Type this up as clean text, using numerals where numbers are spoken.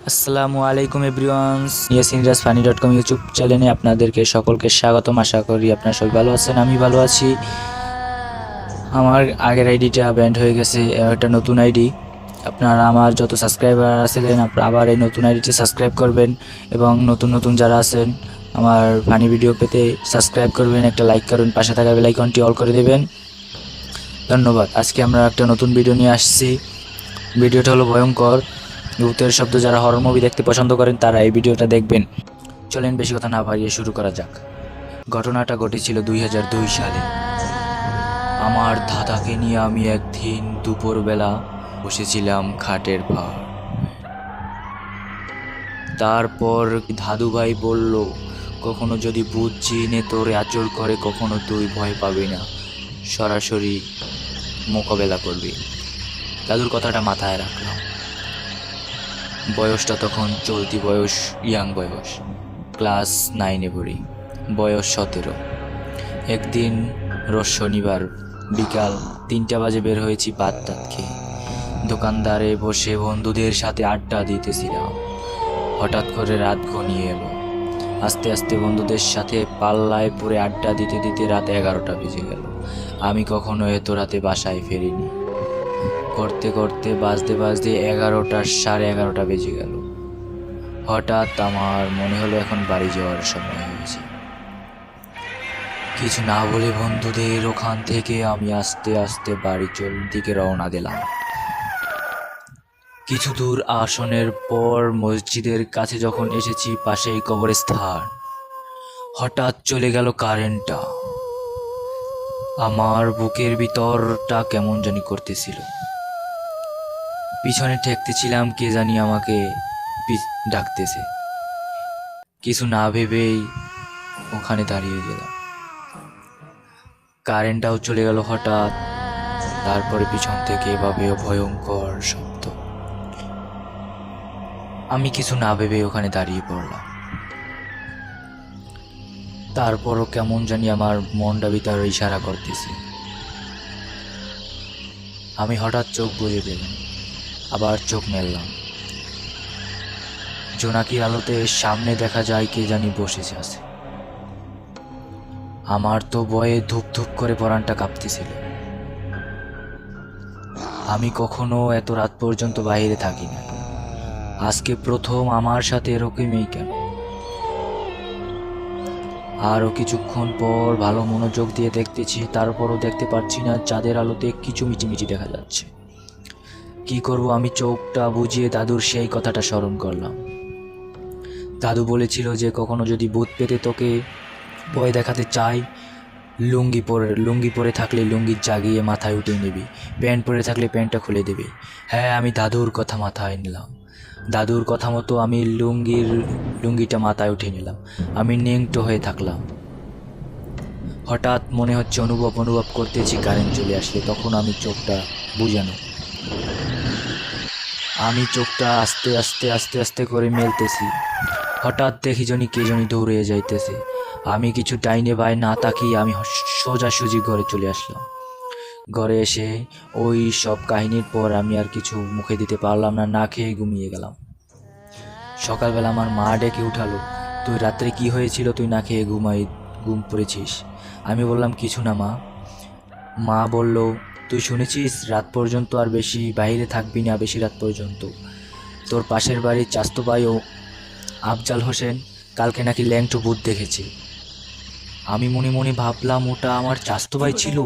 আসসালামু আলাইকুম everyone's, ইয়াসিনরাজফানি.com YouTube চ্যানেলে আপনাদেরকে সকলকে স্বাগতম। আশা করি আপনারা সবাই ভালো আছেন, আমি ভালো আছি। আমার আগের আইডিটা ব্যান্ড হয়ে গেছে, এটা নতুন আইডি। আপনারা আমার যত সাবস্ক্রাইবার আছেন আবার এই নতুন আইডিতে সাবস্ক্রাইব করবেন এবং নতুন নতুন যারা আছেন আমার ফানি ভিডিও পেতে সাবস্ক্রাইব করবেন, একটা লাইক করবেন, পাশে থাকা বেল আইকনটি অল করে দেবেন। ধন্যবাদ। আজকে আমরা একটা নতুন ভিডিও নিয়ে আসছি। ভিডিওটা হলো ভয়ঙ্কর ভূতের শব্দ। যারা হরর মুভি দেখতে পছন্দ করেন তারা এই ভিডিওটা দেখবেন। চলেন বেশি কথা না বাড়িয়ে শুরু করা যাক। ঘটনাটা ঘটেছিল 2002 সালে। আমার দাদাকে নিয়ে আমি একদিন দুপুরবেলা বসেছিলাম খাটের ভার। তারপর দাদু ভাই বলল, কখনো যদি ভূত চিনে তোরে আচর করে কখনো তুই ভয় পাবি না, সরাসরি মোকাবেলা করবি। দাদুর কথাটা মাথায় রাখলাম। বয়সটা তখন চলতি বয়স, ইয়াং বয়স, ক্লাস 9-এ পড়ি, বয়স 17। একদিন রোজ শনিবার বিকাল 3টা বাজে বের হয়েছি ভাত খেয়ে। দোকানদারে বসে বন্ধুদের সাথে আড্ডা দিতেছিলাম। হঠাৎ করে রাত ঘনিয়ে এলো। আস্তে আস্তে বন্ধুদের সাথে পাল্লায় পড়ে আড্ডা দিতে দিতে রাত 11টা বেজে গেল। আমি কখনো এত রাতে বাসায় ফেরিনি। করতে করতে বাজতে বাজতে 11টা, 11:30 বেজে গেল। হঠাৎ আমার মনে হলো এখন বাড়ি যাওয়ার সময় হয়েছে। কিছু না বলে বন্ধুদের ওখান থেকে আমি আস্তে আস্তে বাড়ি দিকে রওনা দিলাম। কিছু দূর আসনের পর মসজিদের কাছে যখন এসেছি, পাশেই কবরস্থান। হঠাৎ চলে গেল কারেন্টটা। আমার বুকের ভিতরটা কেমন জানি করতেছিল। পিছনে ঠেকতেছিলাম, কে জানি আমাকে ডাকতেছে। কিছু না ভেবেই ওখানে দাঁড়িয়ে গেলাম। কারেন্টটাও চলে গেল হঠাৎ। তারপরে পিছন থেকে এভাবে ভয়ঙ্কর শব্দ। আমি কিছু না ভেবে ওখানে দাঁড়িয়ে পড়লাম। তারপরও কেমন জানি আমার মনটা ভিতরে ইশারা করতেছে। আমি হঠাৎ চোখ বুজে পেলাম, আবার চোখ মেললাম। জোনাকির আলোতে সামনে দেখা যায় কে জানি বসে আছে। আমার তো ভয়ে ধুপ ধুপ করে পরানটা কাঁপতেছিল। আমি কখনো এত রাত পর্যন্ত বাইরে থাকি না, আজকে প্রথম আমার সাথে এরকমই কেন। আরও কিছুক্ষণ পর ভালো মনোযোগ দিয়ে দেখতেছি, তারপরও দেখতে পাচ্ছি না। চাঁদের আলোতে কিছু মিচিমিচি দেখা যাচ্ছে। কি করব, আমি চোখটা বুজিয়ে দাদুর সেই কথাটা স্মরণ করলাম। দাদু বলেছিল যে কখনো যদি ভূত পেতে তোকে ভয় দেখাতে চাই, লুঙ্গি পরে থাকলে লুঙ্গি জাগিয়ে মাথায় উঠিয়ে নিবি, প্যান্ট পরে থাকলে প্যান্টটা খুলে দিবি। হ্যাঁ, আমি দাদুর কথা মাথায় নিলাম। দাদুর কথা মতো আমি লুঙ্গিটা মাথায় উঠিয়ে নিলাম। আমি ন্যাংটো হয়ে থাকলাম। হঠাৎ মনে হচ্ছে অনুভব করতেছি কারেন্ট চলে আসলে। তখন আমি চোখটা বুঝানো, আমি চোখটা আস্তে আস্তে আস্তে আস্তে করে মেলতেছি। হঠাৎ দেখি কে জনি দৌড়ে যাইতেছে। আমি কিছু ডাইনে বাই না তাকিয়ে আমি সোজাসুজি ঘরে চলে আসলাম। ঘরে এসে ওই সব কাহিনীর পর আমি আর কিছু মুখে দিতে পারলাম না, না খেয়ে ঘুমিয়ে গেলাম। সকালবেলা আমার মা ডেকে উঠালো, তুই রাত্রে কি হয়েছিল, তুই না খেয়ে ঘুম পড়েছিস? আমি বললাম কিছু না মা। মা বলল, তুই শুনেছিস রাত পর্যন্ত আর বেশি বাইরে থাকবি না, বেশি রাত পর্যন্ত। তোর পাশের বাড়ির চাস্তো ভাই ও আফজাল হোসেন কালকে নাকি ল্যাংটো ভূত দেখেছে। আমি মনে মনে ভাবলাম ওটা আমার চাস্তো ভাই ছিল।